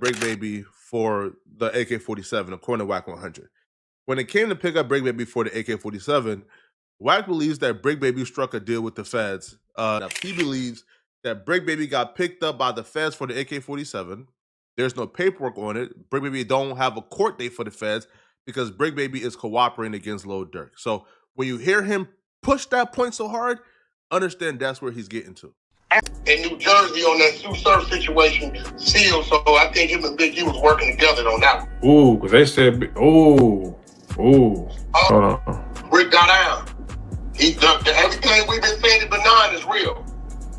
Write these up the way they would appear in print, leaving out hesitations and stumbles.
Bricc Baby for the AK-47, according to Whack 100. When it came to pick up Bricc Baby for the AK-47, Whack believes that Bricc Baby struck a deal with the feds. He believes that Bricc Baby got picked up by the feds for the AK-47. There's no paperwork on it. Bricc Baby don't have a court date for the feds because Bricc Baby is cooperating against Lil Durk. So when you hear him push that point so hard, understand that's where he's getting to. In New Jersey on that Sue Surf situation sealed, so I think him and Big E was working together on that one. Ooh, because they said, hold on. Bricc got down. Everything we've been saying is benign is real.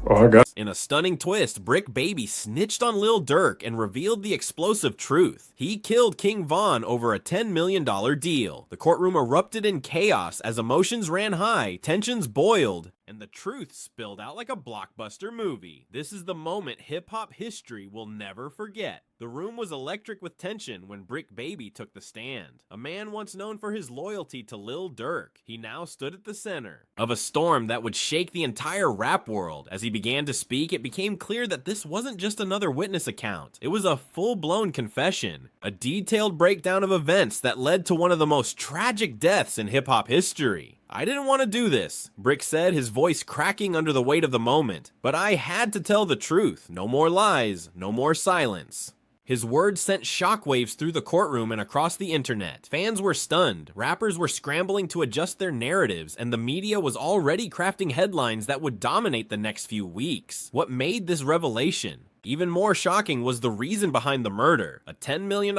Oh, I got. In a stunning twist, Bricc Baby snitched on Lil Durk and revealed the explosive truth. He killed King Von over a $10 million deal. The courtroom erupted in chaos as emotions ran high, tensions boiled, and the truth spilled out like a blockbuster movie. This is the moment hip-hop history will never forget. The room was electric with tension when Bricc Baby took the stand. A man once known for his loyalty to Lil Durk, he now stood at the center of a storm that would shake the entire rap world. As he began to speak, it became clear that this wasn't just another witness account. It was a full-blown confession, a detailed breakdown of events that led to one of the most tragic deaths in hip-hop history. I didn't want to do this, Bricc said, his voice cracking under the weight of the moment. But I had to tell the truth. No more lies, no more silence. His words sent shockwaves through the courtroom and across the internet. Fans were stunned, rappers were scrambling to adjust their narratives, and the media was already crafting headlines that would dominate the next few weeks. What made this revelation even more shocking was the reason behind the murder. A $10 million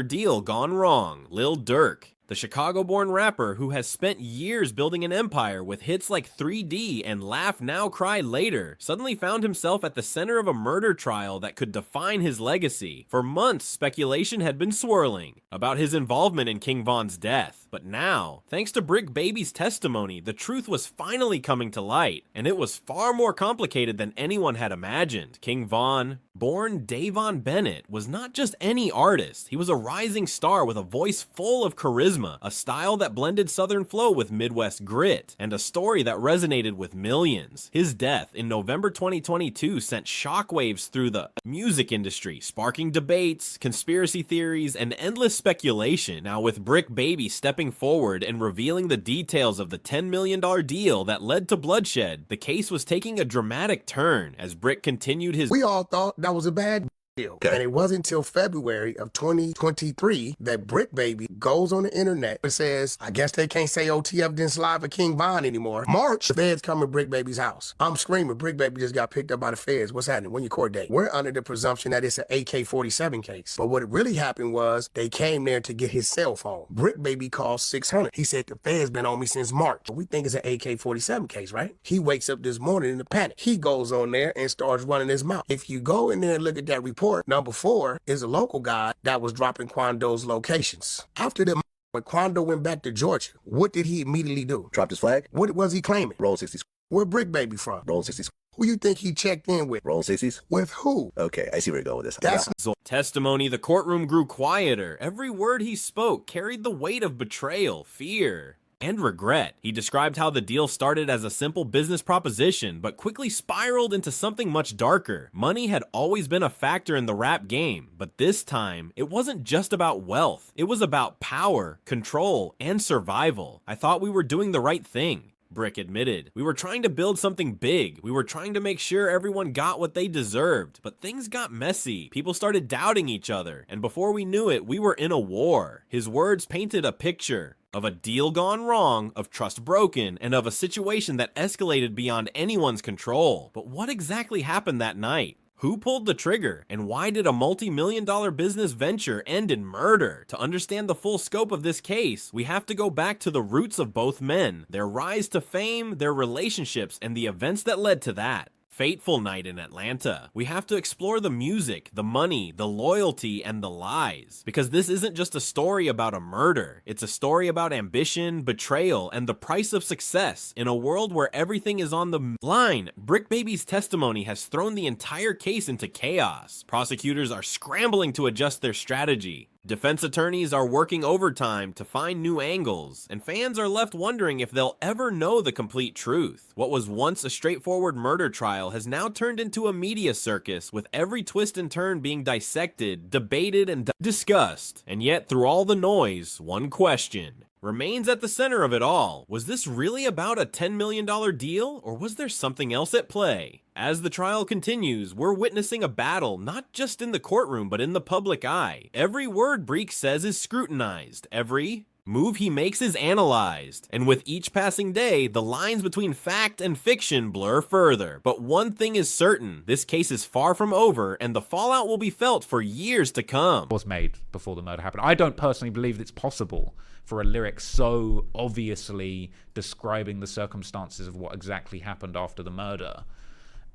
deal gone wrong. Lil Durk, the Chicago-born rapper who has spent years building an empire with hits like 3D and Laugh Now Cry Later, suddenly found himself at the center of a murder trial that could define his legacy. For months, speculation had been swirling about his involvement in King Von's death. But now, thanks to Bricc Baby's testimony, the truth was finally coming to light, and it was far more complicated than anyone had imagined. King Von, born Davon Bennett, was not just any artist. He was a rising star with a voice full of charisma, a style that blended Southern flow with Midwest grit, and a story that resonated with millions. His death in November 2022 sent shockwaves through the music industry, sparking debates, conspiracy theories, and endless speculation. Now, with Bricc Baby stepping forward and revealing the details of the $10 million deal that led to bloodshed, the case was taking a dramatic turn as Bricc continued his— We all thought that was a bad deal. Okay. And it wasn't until February of 2023 that Bricc Baby goes on the internet and says, I guess they can't say OTF didn't slide for King Von anymore. March, the feds come to Bricc Baby's house. I'm screaming, Bricc Baby just got picked up by the feds. What's happening? When your court date? We're under the presumption that it's an AK-47 case. But what really happened was they came there to get his cell phone. Bricc Baby called 600. He said, the feds been on me since March. We think it's an AK-47 case, right? He wakes up this morning in a panic. He goes on there and starts running his mouth. If you go in there and look at that report, number 4 is a local guy that was dropping Quando's locations. After the when Quando went back to Georgia, what did he immediately do? Dropped his flag? What was he claiming? Roll 60s. Where Bricc Baby from? Roll 60s. Who you think he checked in with? Roll 60s. With who? Okay, I see where you're going with this. That's testimony. The courtroom grew quieter. Every word he spoke carried the weight of betrayal, fear, and regret. He described how the deal started as a simple business proposition, but quickly spiraled into something much darker. Money had always been a factor in the rap game, but this time, it wasn't just about wealth. It was about power, control, and survival. I thought we were doing the right thing, Bricc admitted. We were trying to build something big. We were trying to make sure everyone got what they deserved. But things got messy. People started doubting each other. And before we knew it, we were in a war. His words painted a picture of a deal gone wrong, of trust broken, and of a situation that escalated beyond anyone's control. But what exactly happened that night? Who pulled the trigger, and why did a multi-million-dollar business venture end in murder? To understand the full scope of this case, we have to go back to the roots of both men, their rise to fame, their relationships, and the events that led to that fateful night in Atlanta. We have to explore the music, the money, the loyalty, and the lies. Because this isn't just a story about a murder. It's a story about ambition, betrayal, and the price of success. In a world where everything is on the line, Bricc Baby's testimony has thrown the entire case into chaos. Prosecutors are scrambling to adjust their strategy. Defense attorneys are working overtime to find new angles, and fans are left wondering if they'll ever know the complete truth. What was once a straightforward murder trial has now turned into a media circus, with every twist and turn being dissected, debated, and discussed. And yet, through all the noise, one question remains at the center of it all. Was this really about a $10 million deal, or was there something else at play? As the trial continues, we're witnessing a battle not just in the courtroom, but in the public eye. Every word Bricc says is scrutinized. Every move he makes is analyzed. And with each passing day, the lines between fact and fiction blur further. But one thing is certain, this case is far from over, and the fallout will be felt for years to come. Was made before the murder happened. I don't personally believe it's possible for a lyric so obviously describing the circumstances of what exactly happened after the murder.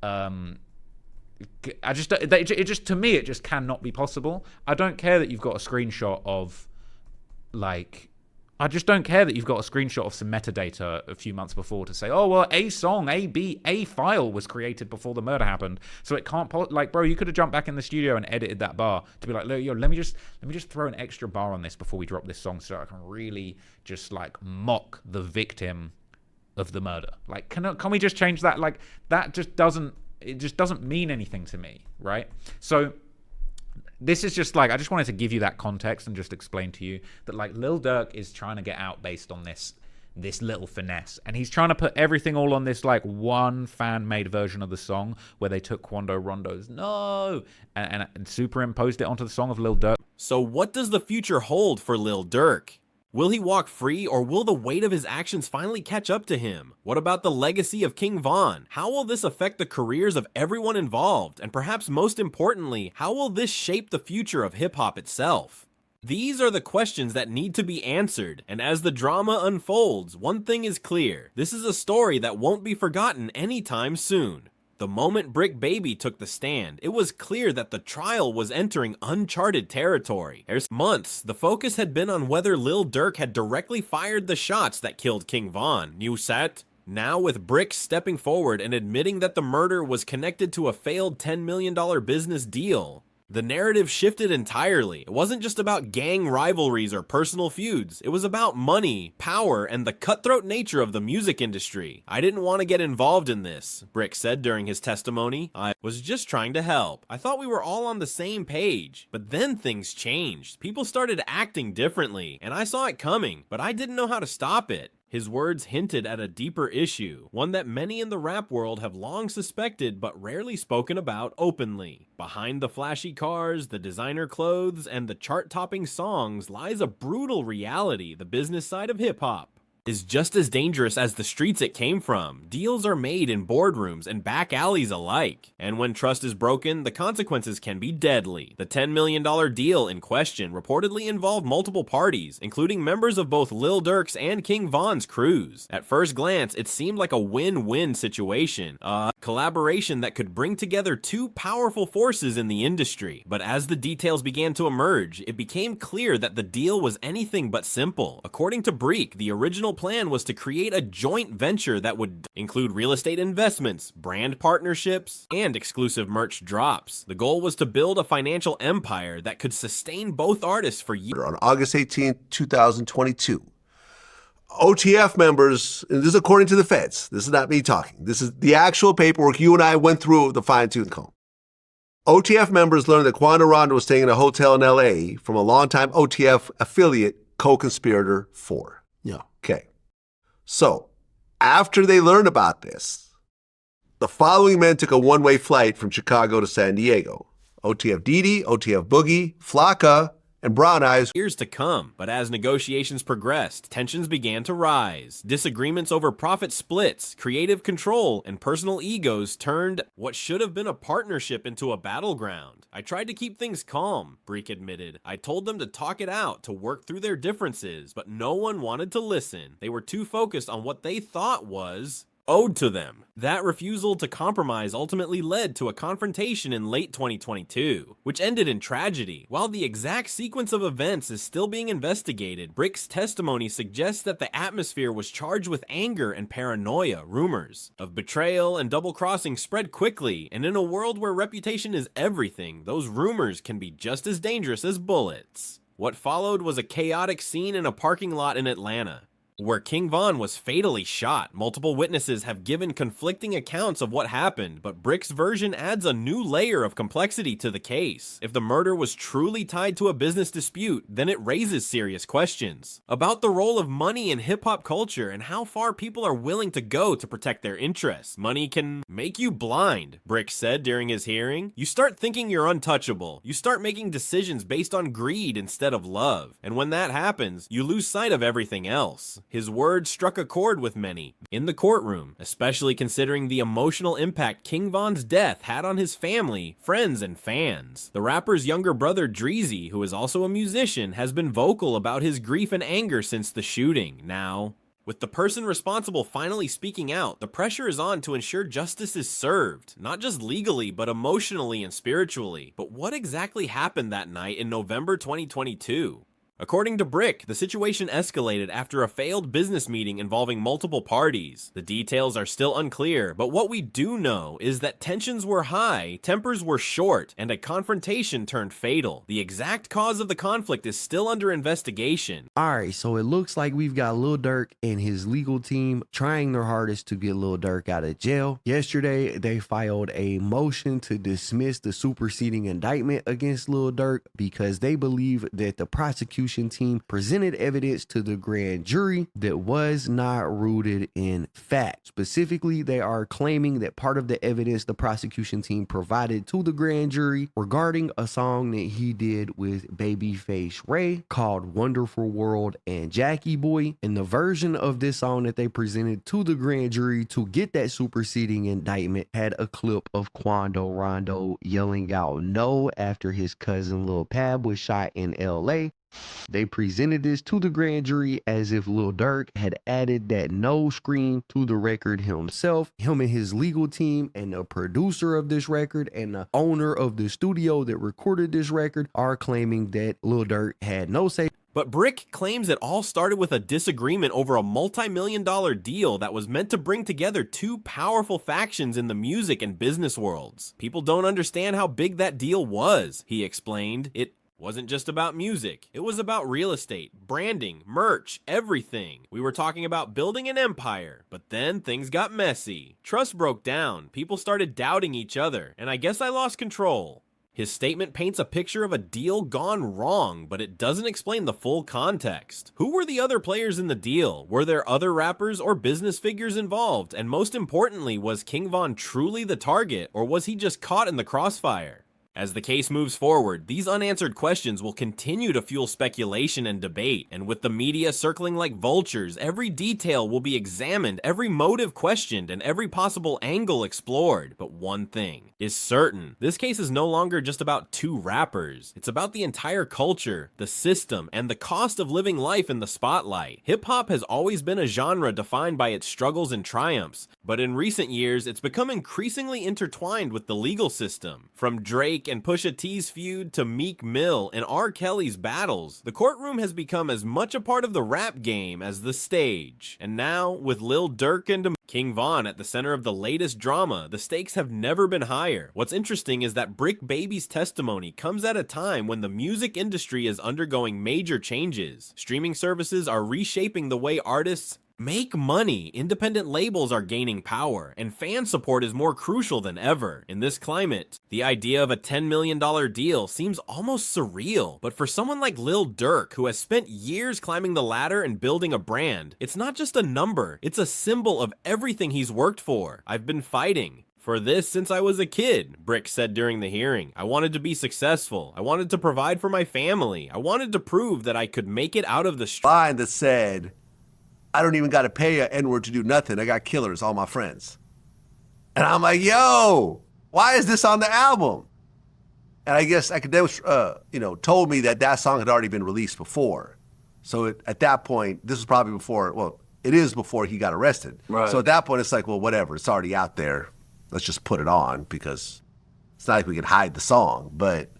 To me, it just cannot be possible. I don't care that you've got a screenshot of, like, I just don't care that you've got a screenshot of some metadata a few months before to say, oh, well, a song, a file was created before the murder happened, so it can't, like, bro, you could have jumped back in the studio and edited that bar to be like, yo, let me just throw an extra bar on this before we drop this song so I can really just, like, mock the victim of the murder. Like, can we just change that? Like, that just doesn't mean anything to me, right? So this is just like, I just wanted to give you that context and just explain to you that, like, Lil Durk is trying to get out based on this little finesse, and he's trying to put everything all on this, like, one fan-made version of the song where they took Quando Rondo's "No" and superimposed it onto the song of Lil Durk. So what does the future hold for Lil Durk? Will he walk free, or will the weight of his actions finally catch up to him? What about the legacy of King Von? How will this affect the careers of everyone involved? And perhaps most importantly, how will this shape the future of hip-hop itself? These are the questions that need to be answered, and as the drama unfolds, one thing is clear. This is a story that won't be forgotten anytime soon. The moment Bricc Baby took the stand, it was clear that the trial was entering uncharted territory. For months, the focus had been on whether Lil Durk had directly fired the shots that killed King Von. New set? Now, with Bricc stepping forward and admitting that the murder was connected to a failed $10 million business deal, the narrative shifted entirely. It wasn't just about gang rivalries or personal feuds. It was about money, power, and the cutthroat nature of the music industry. I didn't want to get involved in this, Bricc said during his testimony. I was just trying to help. I thought we were all on the same page. But then things changed. People started acting differently, and I saw it coming, but I didn't know how to stop it. His words hinted at a deeper issue, one that many in the rap world have long suspected but rarely spoken about openly. Behind the flashy cars, the designer clothes, and the chart-topping songs lies a brutal reality. The business side of hip-hop is just as dangerous as the streets it came from. Deals are made in boardrooms and back alleys alike. And when trust is broken, the consequences can be deadly. The $10 million deal in question reportedly involved multiple parties, including members of both Lil Durk's and King Von's crews. At first glance, it seemed like a win-win situation, a collaboration that could bring together two powerful forces in the industry. But as the details began to emerge, it became clear that the deal was anything but simple. According to Bricc, the original plan was to create a joint venture that would include real estate investments, brand partnerships, and exclusive merch drops. The goal was to build a financial empire that could sustain both artists for years. On August 18, 2022, OTF members, and this is according to the feds, this is not me talking, this is the actual paperwork you and I went through the fine-tooth comb. OTF members learned that Quando Rondo was staying in a hotel in LA from a longtime OTF affiliate, co-conspirator 4. Yeah. Okay. So, after they learned about this, the following men took a one-way flight from Chicago to San Diego. OTF Didi, OTF Boogie, Flocka, and Brown Eyes. Years to come, but as negotiations progressed, tensions began to rise. Disagreements over profit splits, creative control, and personal egos turned what should have been a partnership into a battleground. I tried to keep things calm, Bricc admitted. I told them to talk it out, to work through their differences, but no one wanted to listen. They were too focused on what they thought was owed to them. That refusal to compromise ultimately led to a confrontation in late 2022, which ended in tragedy. While the exact sequence of events is still being investigated, Brick's testimony suggests that the atmosphere was charged with anger and paranoia. Rumors of betrayal and double-crossing spread quickly, and in a world where reputation is everything, those rumors can be just as dangerous as bullets. What followed was a chaotic scene in a parking lot in Atlanta, where King Von was fatally shot. Multiple witnesses have given conflicting accounts of what happened, but Brick's version adds a new layer of complexity to the case. If the murder was truly tied to a business dispute, then it raises serious questions about the role of money in hip-hop culture and how far people are willing to go to protect their interests. Money can make you blind, Brick said during his hearing. You start thinking you're untouchable. You start making decisions based on greed instead of love. And when that happens, you lose sight of everything else. His words struck a chord with many in the courtroom, especially considering the emotional impact King Von's death had on his family, friends, and fans. The rapper's younger brother Dreezy, who is also a musician, has been vocal about his grief and anger since the shooting. Now, with the person responsible finally speaking out, the pressure is on to ensure justice is served, not just legally, but emotionally and spiritually. But what exactly happened that night in November 2022? According to Bricc, the situation escalated after a failed business meeting involving multiple parties. The details are still unclear, but what we do know is that tensions were high, tempers were short, and a confrontation turned fatal. The exact cause of the conflict is still under investigation. Alright, so it looks like we've got Lil Durk and his legal team trying their hardest to get Lil Durk out of jail. Yesterday, they filed a motion to dismiss the superseding indictment against Lil Durk because they believe that the prosecution team presented evidence to the grand jury that was not rooted in fact. Specifically, they are claiming that part of the evidence the prosecution team provided to the grand jury regarding a song that he did with Babyface Ray called Wonderful World and Jackie Boy, and the version of this song that they presented to the grand jury to get that superseding indictment had a clip of Quando Rondo yelling out no after his cousin Lul Pabb was shot in LA. They presented this to the grand jury as if Lil Durk had added that no scream to the record himself. Him and his legal team and the producer of this record and the owner of the studio that recorded this record are claiming that Lil Durk had no say. But Bricc claims it all started with a disagreement over a multi-million-dollar deal that was meant to bring together two powerful factions in the music and business worlds. People don't understand how big that deal was, he explained. It wasn't just about music. It was about real estate, branding, merch, everything. We were talking about building an empire, but then things got messy. Trust broke down, people started doubting each other, and I guess I lost control. His statement paints a picture of a deal gone wrong, but it doesn't explain the full context. Who were the other players in the deal? Were there other rappers or business figures involved? And most importantly, was King Von truly the target, or was he just caught in the crossfire? As the case moves forward, these unanswered questions will continue to fuel speculation and debate, and with the media circling like vultures, every detail will be examined, every motive questioned, and every possible angle explored. But one thing is certain, this case is no longer just about two rappers. It's about the entire culture, the system, and the cost of living life in the spotlight. Hip-hop has always been a genre defined by its struggles and triumphs, but in recent years, it's become increasingly intertwined with the legal system. From Drake and Pusha T's feud to Meek Mill and R. Kelly's battles, the courtroom has become as much a part of the rap game as the stage. And now, with Lil Durk and King Von at the center of the latest drama, the stakes have never been higher. What's interesting is that Bricc Baby's testimony comes at a time when the music industry is undergoing major changes. Streaming services are reshaping the way artists make money, independent labels are gaining power, and fan support is more crucial than ever. In this climate, the idea of a $10 million deal seems almost surreal. But for someone like Lil Durk, who has spent years climbing the ladder and building a brand, it's not just a number, it's a symbol of everything he's worked for. I've been fighting for this since I was a kid, Bricc said during the hearing. I wanted to be successful. I wanted to provide for my family. I wanted to prove that I could make it out of the street. Line that said, I don't even got to pay an N-word to do nothing. I got killers, all my friends. And I'm like, yo, why is this on the album? And I guess academics, told me that song had already been released before. So at that point, this was probably before, well, it is before he got arrested. Right. So at that point, it's like, well, whatever, it's already out there. Let's just put it on because it's not like we can hide the song. But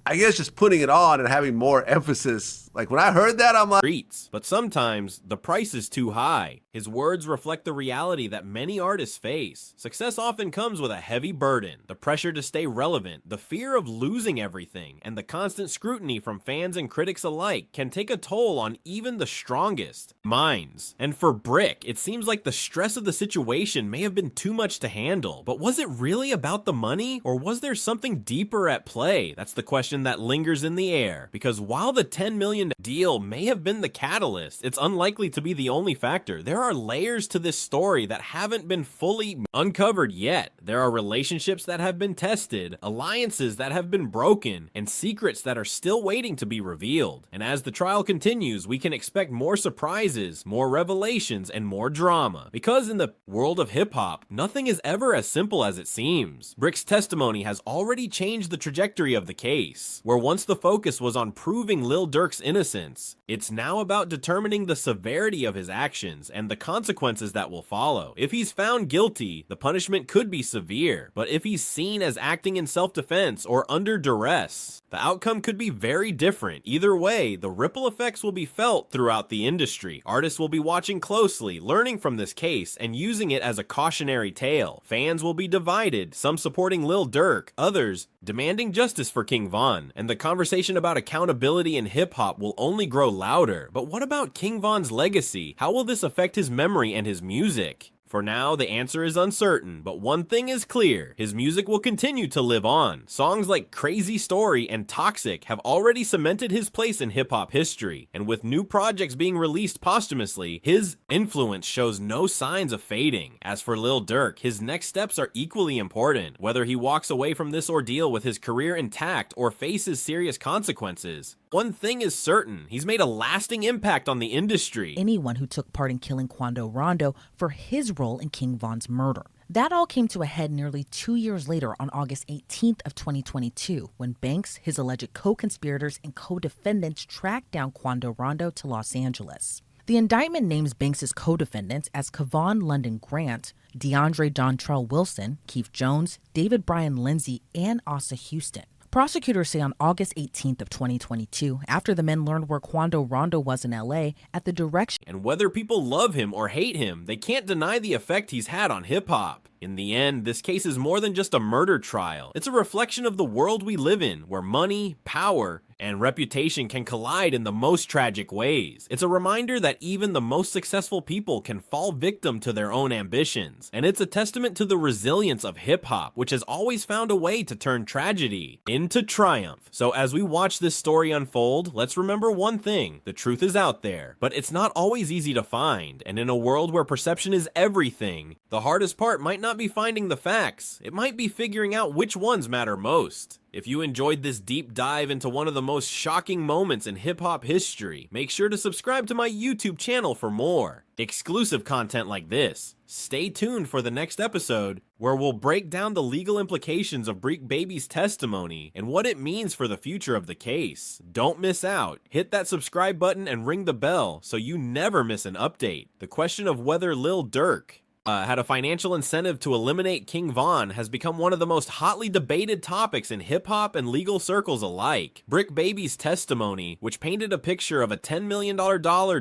I guess just putting it on and having more emphasis Like when I heard that, I'm like, streets, but sometimes the price is too high. His words reflect the reality that many artists face. Success often comes with a heavy burden, the pressure to stay relevant, the fear of losing everything, and the constant scrutiny from fans and critics alike can take a toll on even the strongest minds. And for Bricc, it seems like the stress of the situation may have been too much to handle. But was it really about the money, or was there something deeper at play? That's the question that lingers in the air, because while the $10 million deal may have been the catalyst, it's unlikely to be the only factor. There are layers to this story that haven't been fully uncovered yet. There are relationships that have been tested, alliances that have been broken, and secrets that are still waiting to be revealed. And as the trial continues, we can expect more surprises, more revelations, and more drama. Because in the world of hip-hop, nothing is ever as simple as it seems. Brick's testimony has already changed the trajectory of the case, where once the focus was on proving Lil Durk's innocence, it's now about determining the severity of his actions and the consequences that will follow. If he's found guilty, the punishment could be severe, but if he's seen as acting in self-defense or under duress, the outcome could be very different. Either way, the ripple effects will be felt throughout the industry. Artists will be watching closely, learning from this case, and using it as a cautionary tale. Fans will be divided, some supporting Lil Durk, others demanding justice for King Von, and the conversation about accountability in hip-hop will only grow louder. But what about King Von's legacy? How will this affect his memory and his music? For now, the answer is uncertain, but one thing is clear: his music will continue to live on. Songs like Crazy Story and Toxic have already cemented his place in hip-hop history, and with new projects being released posthumously, his influence shows no signs of fading. As for Lil Durk, his next steps are equally important. Whether he walks away from this ordeal with his career intact or faces serious consequences, one thing is certain: he's made a lasting impact on the industry. Anyone who took part in killing Quando Rondo for his role in King Von's murder. That all came to a head nearly 2 years later on August 18th of 2022, when Banks, his alleged co-conspirators, and co-defendants tracked down Quando Rondo to Los Angeles. The indictment names Banks' co-defendants as Kevon London Grant, DeAndre Dontrell Wilson, Keith Jones, David Bryan Lindsay, and Asa Houston. Prosecutors say on August 18th of 2022, after the men learned where Quando Rondo was in LA, at the direction. And whether people love him or hate him, they can't deny the effect he's had on hip-hop. In the end, this case is more than just a murder trial. It's a reflection of the world we live in, where money, power, and reputation can collide in the most tragic ways. It's a reminder that even the most successful people can fall victim to their own ambitions. And it's a testament to the resilience of hip-hop, which has always found a way to turn tragedy into triumph. So as we watch this story unfold, let's remember one thing: the truth is out there, but it's not always easy to find. And in a world where perception is everything, the hardest part might not be finding the facts. It might be figuring out which ones matter most. If you enjoyed this deep dive into one of the most shocking moments in hip-hop history, make sure to subscribe to my YouTube channel for more exclusive content like this. Stay tuned for the next episode, where we'll break down the legal implications of Bricc Baby's testimony and what it means for the future of the case. Don't miss out. Hit that subscribe button and ring the bell so you never miss an update. The question of whether Lil Durk had a financial incentive to eliminate King Von has become one of the most hotly debated topics in hip-hop and legal circles alike. Bricc Baby's testimony, which painted a picture of a $10 million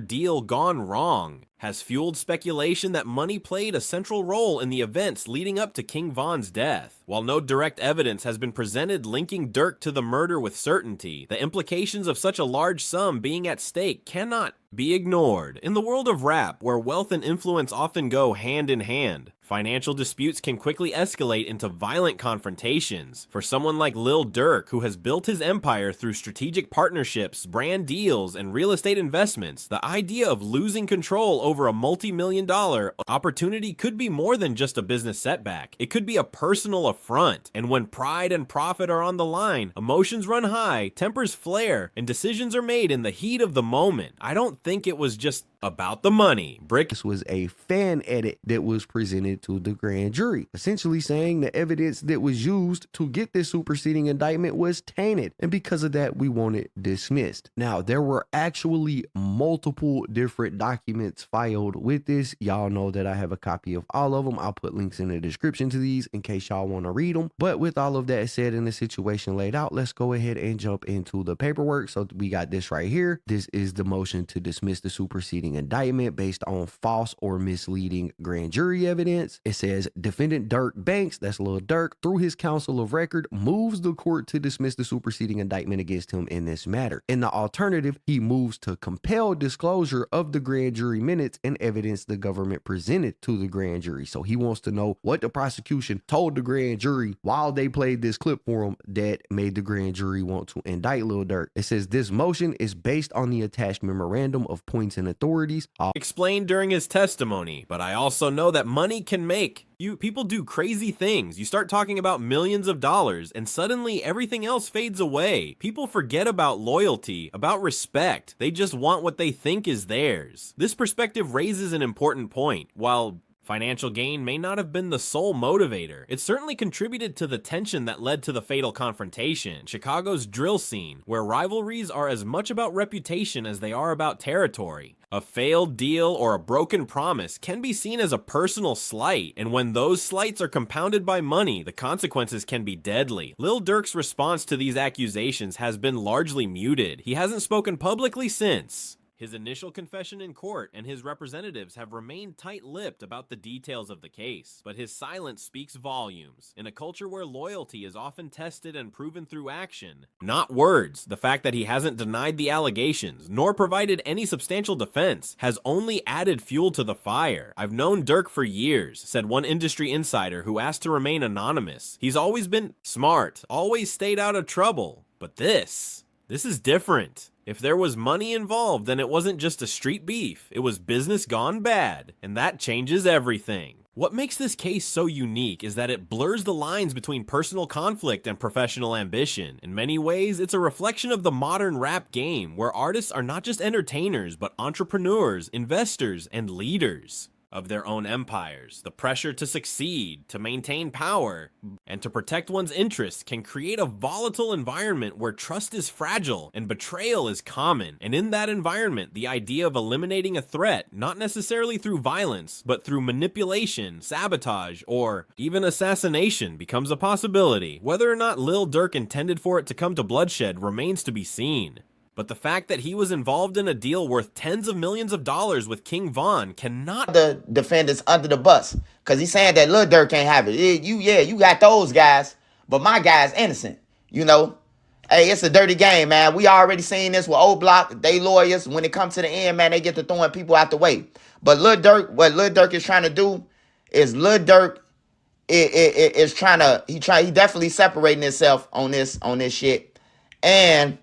deal gone wrong, has fueled speculation that money played a central role in the events leading up to King Von's death. While no direct evidence has been presented linking Durk to the murder with certainty, the implications of such a large sum being at stake cannot be ignored. In the world of rap, where wealth and influence often go hand in hand, financial disputes can quickly escalate into violent confrontations. For someone like Lil Durk, who has built his empire through strategic partnerships, brand deals, and real estate investments, the idea of losing control over a multi-million-dollar opportunity could be more than just a business setback. It could be a personal affront. And when pride and profit are on the line, emotions run high, tempers flare, and decisions are made in the heat of the moment. I don't think it was just about the money. Bricc This was a fan edit that was presented to the grand jury, essentially saying the evidence that was used to get this superseding indictment was tainted, and because of that, we want it dismissed. Now, there were actually multiple different documents filed with this. Y'all know that I have a copy of all of them. I'll put links in the description to these in case y'all want to read them. But with all of that said and the situation laid out, let's go ahead and jump into the paperwork. So we got this right here. This is the motion to dismiss the superseding indictment based on false or misleading grand jury evidence. It says defendant Durk Banks, that's Lil Durk, through his counsel of record, moves the court to dismiss the superseding indictment against him in this matter. In the alternative, he moves to compel disclosure of the grand jury minutes and evidence the government presented to the grand jury. So he wants to know what the prosecution told the grand jury while they played this clip for him that made the grand jury want to indict Lil Durk. It says this motion is based on the attached memorandum of points and authorities. explained during his testimony, but I also know that money can make people do crazy things. You start talking about millions of dollars and suddenly everything else fades away. People forget about loyalty, about respect. They just want what they think is theirs. This perspective raises an important point. While financial gain may not have been the sole motivator, it certainly contributed to the tension that led to the fatal confrontation. Chicago's drill scene, where rivalries are as much about reputation as they are about territory. A failed deal or a broken promise can be seen as a personal slight, and when those slights are compounded by money, the consequences can be deadly. Lil Durk's response to these accusations has been largely muted. He hasn't spoken publicly since his initial confession in court, and his representatives have remained tight-lipped about the details of the case. But his silence speaks volumes. In a culture where loyalty is often tested and proven through action, not words, the fact that he hasn't denied the allegations, nor provided any substantial defense, has only added fuel to the fire. I've known Durk for years, said one industry insider who asked to remain anonymous. He's always been smart, always stayed out of trouble. But this is different. If there was money involved, then it wasn't just a street beef, it was business gone bad, and that changes everything. What makes this case so unique is that it blurs the lines between personal conflict and professional ambition. In many ways, it's a reflection of the modern rap game, where artists are not just entertainers, but entrepreneurs, investors, and leaders of their own empires. The pressure to succeed, to maintain power, and to protect one's interests can create a volatile environment where trust is fragile and betrayal is common. And in that environment, the idea of eliminating a threat, not necessarily through violence, but through manipulation, sabotage, or even assassination becomes a possibility. Whether or not Lil Durk intended for it to come to bloodshed remains to be seen. But the fact that he was involved in a deal worth tens of millions of dollars with King Von cannot the defendants under the bus, because he's saying that Lil Durk can't have it. You got those guys, but my guy's innocent. You know, hey, it's a dirty game, man. We already seen this with O Block. They lawyers. When it comes to the end, man, they get to throwing people out the way. But Lil Durk, what Lil Durk is trying to do is Lil Durk is trying to he definitely separating himself on this shit, and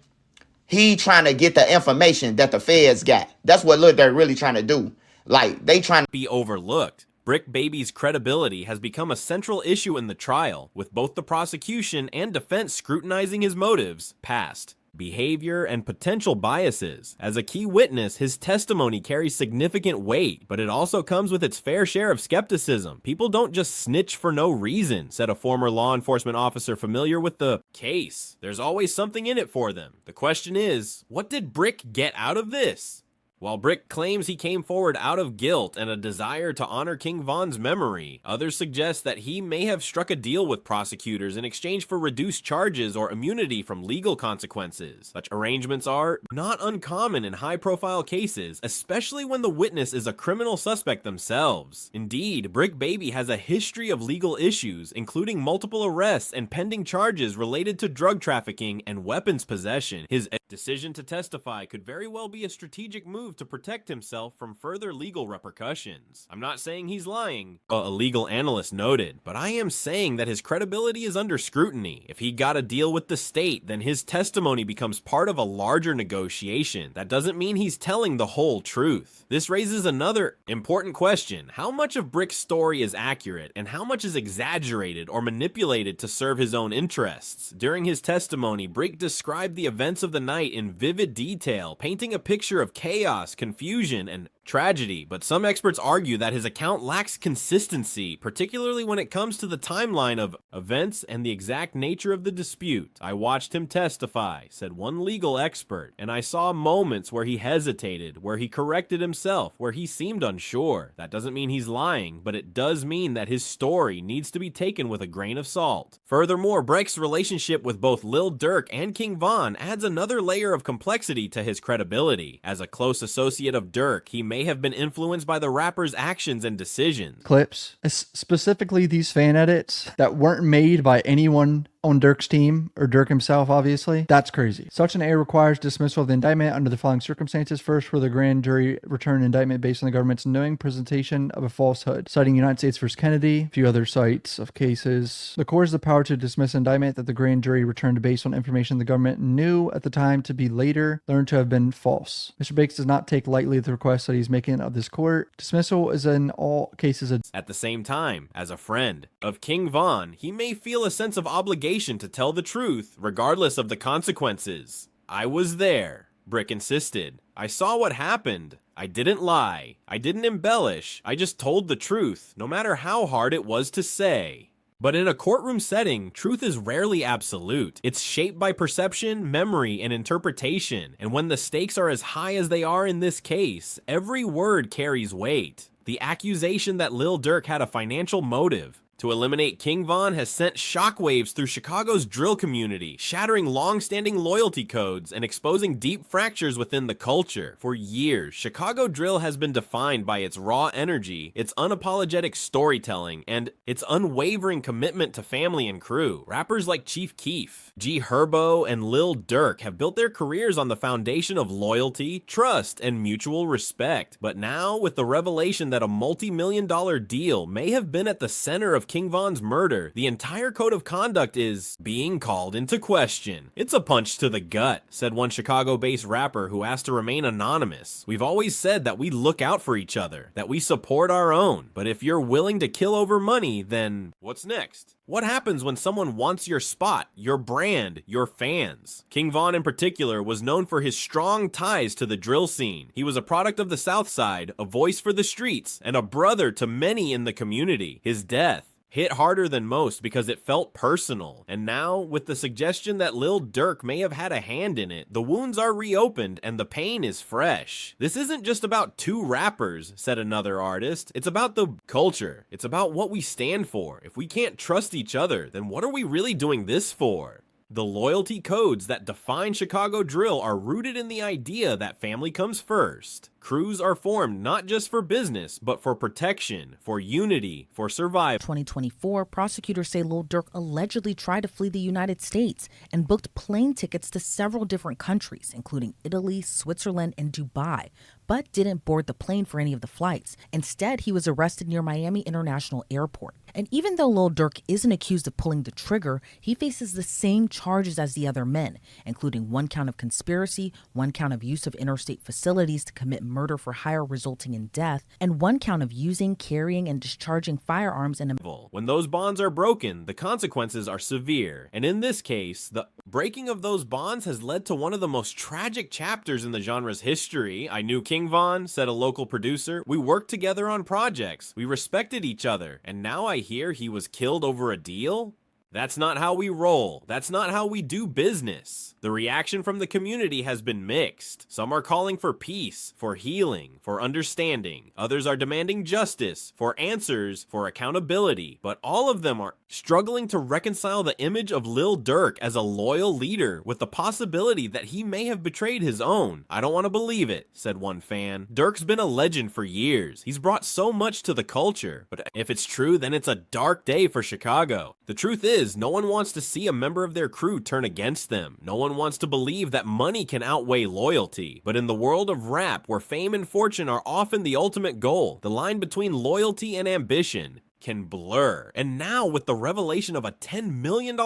he trying to get the information that the feds got. That's what Lil Durk really trying to do. Like, they trying to be overlooked. Bricc Baby's credibility has become a central issue in the trial, with both the prosecution and defense scrutinizing his motives, past, behavior, and potential biases. As a key witness, his testimony carries significant weight, but it also comes with its fair share of skepticism. People don't just snitch for no reason, said a former law enforcement officer familiar with the case. There's always something in it for them. The question is, what did Bricc get out of this? While Bricc claims he came forward out of guilt and a desire to honor King Von's memory, others suggest that he may have struck a deal with prosecutors in exchange for reduced charges or immunity from legal consequences. Such arrangements are not uncommon in high-profile cases, especially when the witness is a criminal suspect themselves. Indeed, Bricc Baby has a history of legal issues, including multiple arrests and pending charges related to drug trafficking and weapons possession. His decision to testify could very well be a strategic move to protect himself from further legal repercussions. I'm not saying he's lying, a legal analyst noted, but I am saying that his credibility is under scrutiny. If he got a deal with the state, then his testimony becomes part of a larger negotiation. That doesn't mean he's telling the whole truth. This raises another important question. How much of Brick's story is accurate, and how much is exaggerated or manipulated to serve his own interests? During his testimony, Bricc described the events of the night in vivid detail, painting a picture of chaos, confusion, and tragedy, but some experts argue that his account lacks consistency, particularly when it comes to the timeline of events and the exact nature of the dispute. I watched him testify, said one legal expert, and I saw moments where he hesitated, where he corrected himself, where he seemed unsure. That doesn't mean he's lying, but it does mean that his story needs to be taken with a grain of salt. Furthermore, Brick's relationship with both Lil Durk and King Von adds another layer of complexity to his credibility. As a close associate of Durk, he may have been influenced by the rapper's actions and decisions. Clips, specifically these fan edits that weren't made by anyone on Durk's team, or Durk himself, obviously. That's crazy. Such an error requires dismissal of the indictment under the following circumstances. First, where the grand jury returned an indictment based on the government's knowing presentation of a falsehood, citing United States v. Kennedy, a few other sites of cases. The court has the power to dismiss an indictment that the grand jury returned based on information the government knew at the time to be later learned to have been false. Mr. Banks does not take lightly the request that he's making of this court. Dismissal is in all cases At the same time, as a friend of King Von, he may feel a sense of obligation to tell the truth, regardless of the consequences. I was there, Bricc insisted. I saw what happened. I didn't lie. I didn't embellish. I just told the truth, no matter how hard it was to say. But in a courtroom setting, truth is rarely absolute. It's shaped by perception, memory, and interpretation. And when the stakes are as high as they are in this case, every word carries weight. The accusation that Lil Durk had a financial motive to eliminate King Von has sent shockwaves through Chicago's drill community, shattering long-standing loyalty codes and exposing deep fractures within the culture. For years, Chicago drill has been defined by its raw energy, its unapologetic storytelling, and its unwavering commitment to family and crew. Rappers like Chief Keef, G Herbo, and Lil Durk have built their careers on the foundation of loyalty, trust, and mutual respect. But now, with the revelation that a multi-million-dollar deal may have been at the center of King Von's murder, the entire code of conduct is being called into question. It's a punch to the gut, said one Chicago-based rapper who asked to remain anonymous. We've always said that we look out for each other, that we support our own. But if you're willing to kill over money, then what's next? What happens when someone wants your spot, your brand, your fans? King Von in particular was known for his strong ties to the drill scene. He was a product of the South Side, a voice for the streets, and a brother to many in the community. His death hit harder than most because it felt personal. And now, with the suggestion that Lil Durk may have had a hand in it, the wounds are reopened and the pain is fresh. This isn't just about two rappers, said another artist. It's about the culture. It's about what we stand for. If we can't trust each other, then what are we really doing this for? The loyalty codes that define Chicago drill are rooted in the idea that family comes first. Crews are formed not just for business, but for protection, for unity, for survival. 2024, prosecutors say Lil Durk allegedly tried to flee the United States and booked plane tickets to several different countries, including Italy, Switzerland, and Dubai, but didn't board the plane for any of the flights. Instead, he was arrested near Miami International Airport. And even though Lil Durk isn't accused of pulling the trigger, he faces the same charges as the other men, including 1 count of conspiracy, 1 count of use of interstate facilities to commit murder for hire resulting in death, and 1 count of using, carrying, and discharging firearms in a... When those bonds are broken, the consequences are severe. And in this case, the breaking of those bonds has led to one of the most tragic chapters in the genre's history. I knew King Von, said a local producer. We worked together on projects. We respected each other. And now I hear he was killed over a deal? That's not how we roll. That's not how we do business. The reaction from the community has been mixed. Some are calling for peace, for healing, for understanding. Others are demanding justice, for answers, for accountability. But all of them are struggling to reconcile the image of Lil Durk as a loyal leader with the possibility that he may have betrayed his own. I don't want to believe it, said one fan. Durk's been a legend for years. He's brought so much to the culture. But if it's true, then it's a dark day for Chicago. The truth is, no one wants to see a member of their crew turn against them. No one wants to believe that money can outweigh loyalty. But in the world of rap, where fame and fortune are often the ultimate goal, the line between loyalty and ambition can blur. And now, with the revelation of a $10 million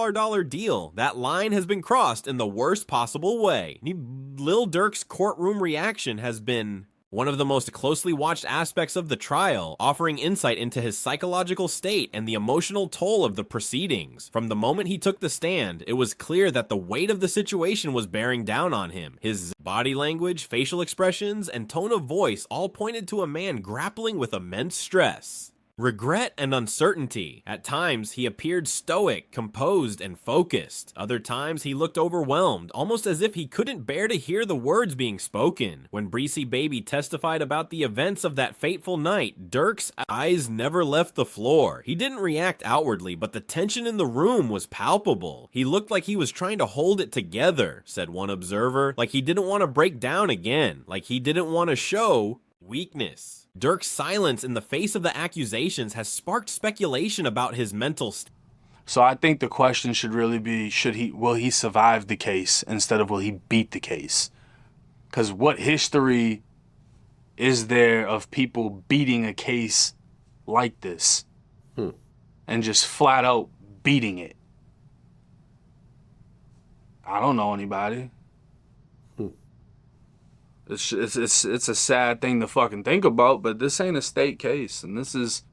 deal, that line has been crossed in the worst possible way. Lil Durk's courtroom reaction has been one of the most closely watched aspects of the trial, offering insight into his psychological state and the emotional toll of the proceedings. From the moment he took the stand, it was clear that the weight of the situation was bearing down on him. His body language, facial expressions, and tone of voice all pointed to a man grappling with immense stress, regret, and uncertainty. At times, he appeared stoic, composed, and focused. Other times, he looked overwhelmed, almost as if he couldn't bear to hear the words being spoken. When Bricc Baby testified about the events of that fateful night, Durk's eyes never left the floor. He didn't react outwardly, but the tension in the room was palpable. He looked like he was trying to hold it together, said one observer, like he didn't want to break down again, like he didn't want to show weakness. Durk's silence in the face of the accusations has sparked speculation about his mental state. So I think the question should really be, will he survive the case instead of will he beat the case? Because what history is there of people beating a case like this and just flat out beating it? I don't know anybody. It's a sad thing to fucking think about, but this ain't a state case, and this is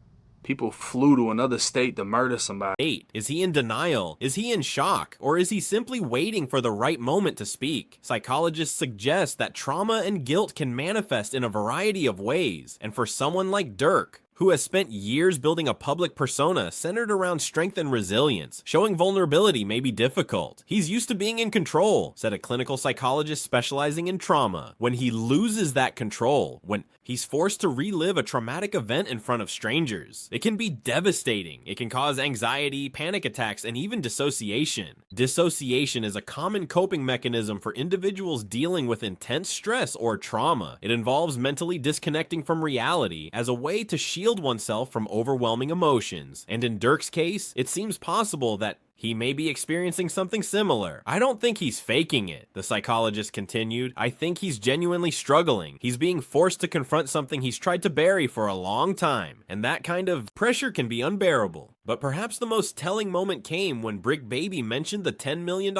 people flew to another state to murder somebody. Is he in denial? Is he in shock? Or is he simply waiting for the right moment to speak? Psychologists suggest that trauma and guilt can manifest in a variety of ways, and for someone like Durk, who has spent years building a public persona centered around strength and resilience, showing vulnerability may be difficult. He's used to being in control, said a clinical psychologist specializing in trauma. When he loses that control, when he's forced to relive a traumatic event in front of strangers, it can be devastating. It can cause anxiety, panic attacks, and even dissociation. Dissociation is a common coping mechanism for individuals dealing with intense stress or trauma. It involves mentally disconnecting from reality as a way to shield oneself from overwhelming emotions, and in Durk's case, it seems possible that he may be experiencing something similar. I don't think he's faking it, the psychologist continued. I think he's genuinely struggling. He's being forced to confront something he's tried to bury for a long time, and that kind of pressure can be unbearable. But perhaps the most telling moment came when Bricc Baby mentioned the $10 million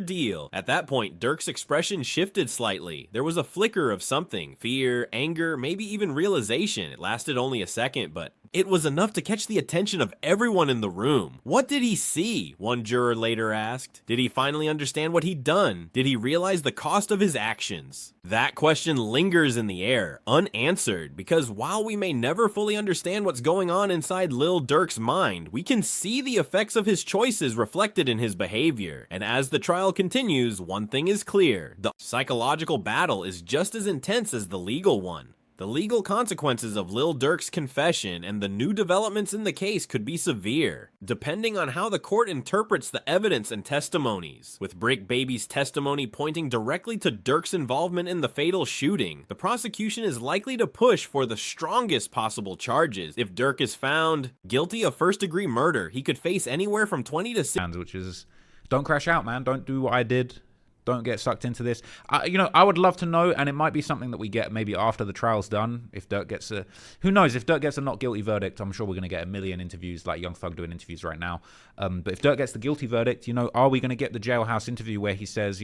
deal. At that point, Durk's expression shifted slightly. There was a flicker of something, fear, anger, maybe even realization. It lasted only a second, but it was enough to catch the attention of everyone in the room. What did he see? One juror later asked. Did he finally understand what he'd done? Did he realize the cost of his actions? That question lingers in the air, unanswered, because while we may never fully understand what's going on inside Lil Durk's mind, we can see the effects of his choices reflected in his behavior. And as the trial continues, one thing is clear: the psychological battle is just as intense as the legal one. The legal consequences of Lil Durk's confession and the new developments in the case could be severe, depending on how the court interprets the evidence and testimonies. With Bricc Baby's testimony pointing directly to Durk's involvement in the fatal shooting, the prosecution is likely to push for the strongest possible charges. If Durk is found guilty of first-degree murder, he could face anywhere from 20 to 6. Which is, don't crash out, man. Don't do what I did. Don't get sucked into this. I would love to know, and it might be something that we get maybe after the trial's done. If Durk gets a, who knows? If Durk gets a not guilty verdict, I'm sure we're going to get a million interviews like Young Thug doing interviews right now. But if Durk gets the guilty verdict, are we going to get the jailhouse interview where he says,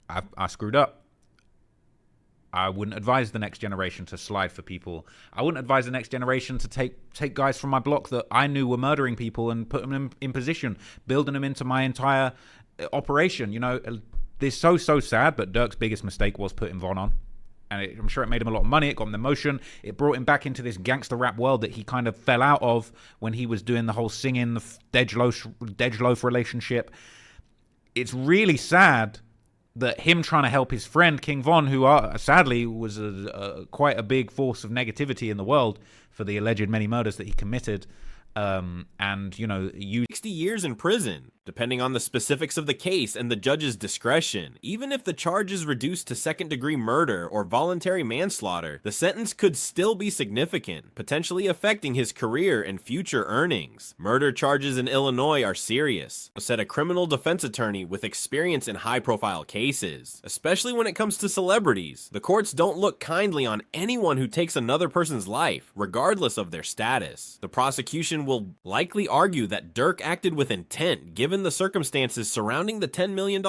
I screwed up. I wouldn't advise the next generation to slide for people. I wouldn't advise the next generation to take guys from my block that I knew were murdering people and put them in position, building them into my entire operation. It's so sad, but Durk's biggest mistake was putting Von on, and I'm sure it made him a lot of money. It got him the motion. It brought him back into this gangster rap world that he kind of fell out of when he was doing the whole singing, the Dej Loaf relationship. It's really sad that him trying to help his friend King Von, who sadly was quite a big force of negativity in the world for the alleged many murders that he committed, and 60 years in prison, depending on the specifics of the case and the judge's discretion. Even if the charge is reduced to second-degree murder or voluntary manslaughter, the sentence could still be significant, potentially affecting his career and future earnings. Murder charges in Illinois are serious, said a criminal defense attorney with experience in high-profile cases. Especially when it comes to celebrities, the courts don't look kindly on anyone who takes another person's life, regardless of their status. The prosecution prosecution will likely argue that Durk acted with intent given the circumstances surrounding the $10 million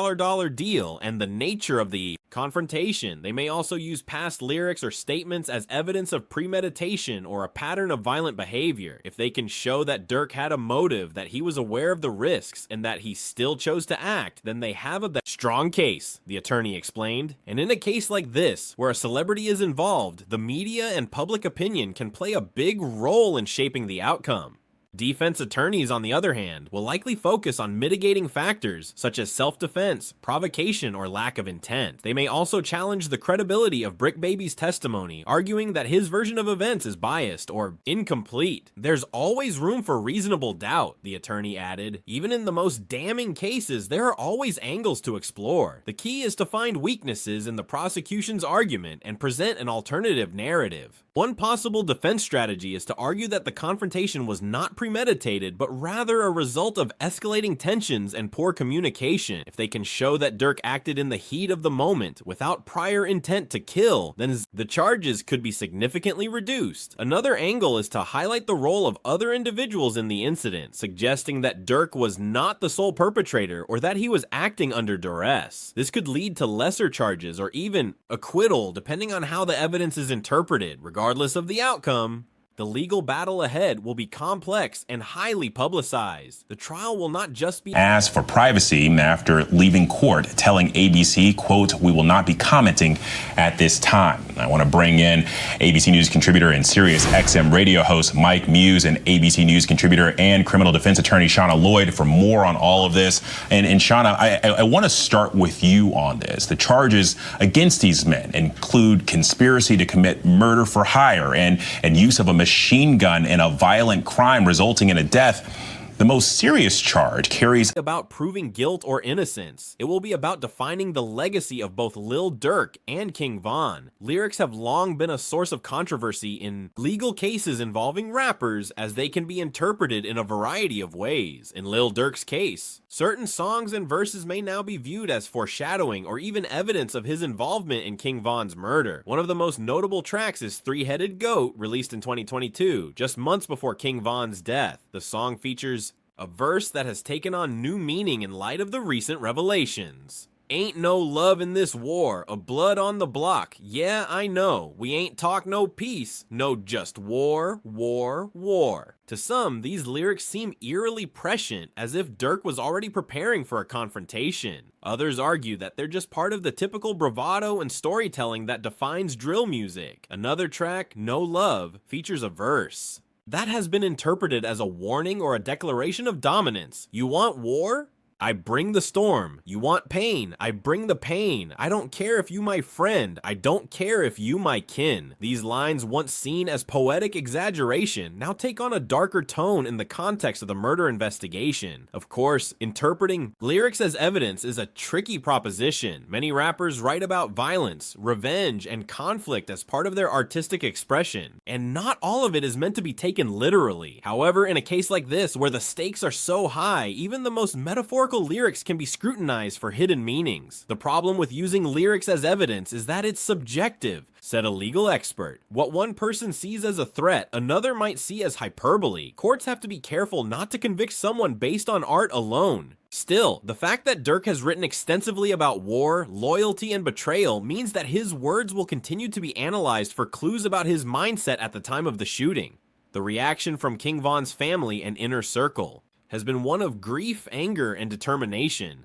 deal and the nature of the confrontation. They may also use past lyrics or statements as evidence of premeditation or a pattern of violent behavior. If they can show that Durk had a motive, that he was aware of the risks, and that he still chose to act, then they have a strong case, the attorney explained. And in a case like this, where a celebrity is involved, the media and public opinion can play a big role in shaping the outcome. Defense attorneys, on the other hand, will likely focus on mitigating factors such as self-defense, provocation, or lack of intent. They may also challenge the credibility of Bricc Baby's testimony, arguing that his version of events is biased or incomplete. There's always room for reasonable doubt, the attorney added. Even in the most damning cases, there are always angles to explore. The key is to find weaknesses in the prosecution's argument and present an alternative narrative. One possible defense strategy is to argue that the confrontation was not premeditated, but rather a result of escalating tensions and poor communication. If they can show that Durk acted in the heat of the moment without prior intent to kill, then the charges could be significantly reduced. Another angle is to highlight the role of other individuals in the incident, suggesting that Durk was not the sole perpetrator or that he was acting under duress. This could lead to lesser charges or even acquittal, depending on how the evidence is interpreted. Regardless of the outcome, the legal battle ahead will be complex and highly publicized. The trial will not just be asked for privacy after leaving court, telling ABC, quote, "We will not be commenting at this time." I want to bring in ABC News contributor and Sirius XM radio host Mike Muse and ABC News contributor and criminal defense attorney Shauna Lloyd for more on all of this. And Shauna, I want to start with you on this. The charges against these men include conspiracy to commit murder for hire and use of a machine gun in a violent crime resulting in a death. The most serious charge carries about proving guilt or innocence. It will be about defining the legacy of both Lil Durk and King Von. Lyrics have long been a source of controversy in legal cases involving rappers, as they can be interpreted in a variety of ways. In Lil Durk's case, certain songs and verses may now be viewed as foreshadowing or even evidence of his involvement in King Von's murder. One of the most notable tracks is Three-Headed Goat, released in 2022, just months before King Von's death. The song features a verse that has taken on new meaning in light of the recent revelations. Ain't no love in this war, of blood on the block. Yeah, I know, we ain't talk no peace, no just war, war, war. To some, these lyrics seem eerily prescient, as if Durk was already preparing for a confrontation. Others argue that they're just part of the typical bravado and storytelling that defines drill music. Another track, No Love, features a verse that has been interpreted as a warning or a declaration of dominance. You want war? I bring the storm. You want pain? I bring the pain. I don't care if you my friend. I don't care if you my kin. These lines, once seen as poetic exaggeration, now take on a darker tone in the context of the murder investigation. Of course, interpreting lyrics as evidence is a tricky proposition. Many rappers write about violence, revenge, and conflict as part of their artistic expression, and not all of it is meant to be taken literally. However, in a case like this, where the stakes are so high, even the most metaphorical lyrics can be scrutinized for hidden meanings. The problem with using lyrics as evidence is that it's subjective, said a legal expert. What one person sees as a threat, another might see as hyperbole. Courts have to be careful not to convict someone based on art alone. Still, the fact that Durk has written extensively about war, loyalty, and betrayal means that his words will continue to be analyzed for clues about his mindset at the time of the shooting. The reaction from King Von's family and inner circle has been one of grief, anger, and determination.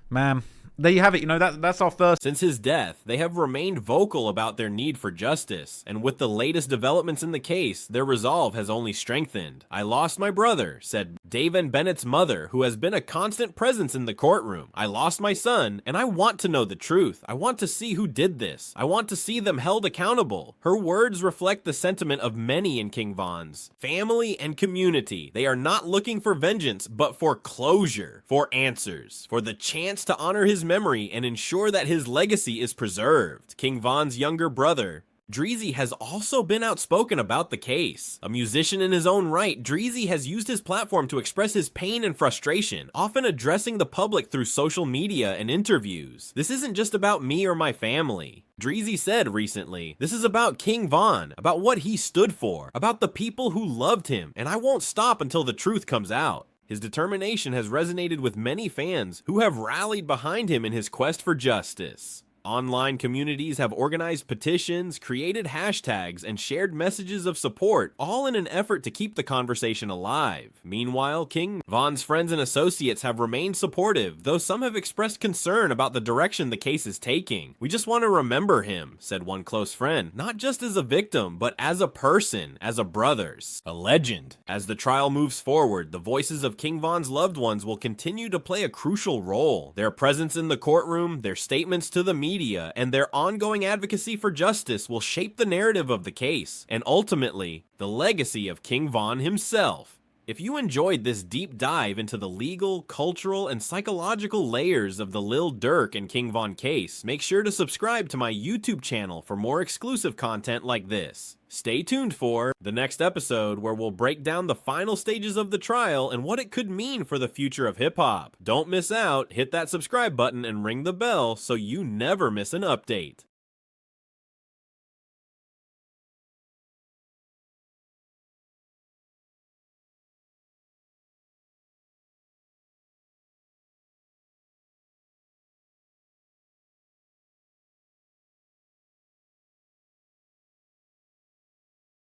Man, there you have it. You know, that's our first. Since his death, they have remained vocal about their need for justice, and with the latest developments in the case, their resolve has only strengthened. I lost my brother, said Dave and Bennett's mother, who has been a constant presence in the courtroom. I lost my son, and I want to know the truth. I want to see who did this. I want to see them held accountable. Her words reflect the sentiment of many in King Von's family and community. They are not looking for vengeance, but for closure, for answers, for the chance to honor his memory and ensure that his legacy is preserved. King Von's younger brother, Dreezy has also been outspoken about the case. A musician in his own right, Dreezy has used his platform to express his pain and frustration, often addressing the public through social media and interviews. This isn't just about me or my family. Dreezy said recently, "This is about King Von, about what he stood for, about the people who loved him, and I won't stop until the truth comes out." His determination has resonated with many fans who have rallied behind him in his quest for justice. Online communities have organized petitions, created hashtags, and shared messages of support, all in an effort to keep the conversation alive. Meanwhile, King Von's friends and associates have remained supportive, though some have expressed concern about the direction the case is taking. "We just want to remember him," said one close friend, "not just as a victim, but as a person, as a brother's, a legend." As the trial moves forward, the voices of King Von's loved ones will continue to play a crucial role. Their presence in the courtroom, their statements to the media, and their ongoing advocacy for justice will shape the narrative of the case, and ultimately, the legacy of King Von himself. If you enjoyed this deep dive into the legal, cultural, and psychological layers of the Lil Durk and King Von case, make sure to subscribe to my YouTube channel for more exclusive content like this. Stay tuned for the next episode, where we'll break down the final stages of the trial and what it could mean for the future of hip-hop. Don't miss out, hit that subscribe button and ring the bell so you never miss an update.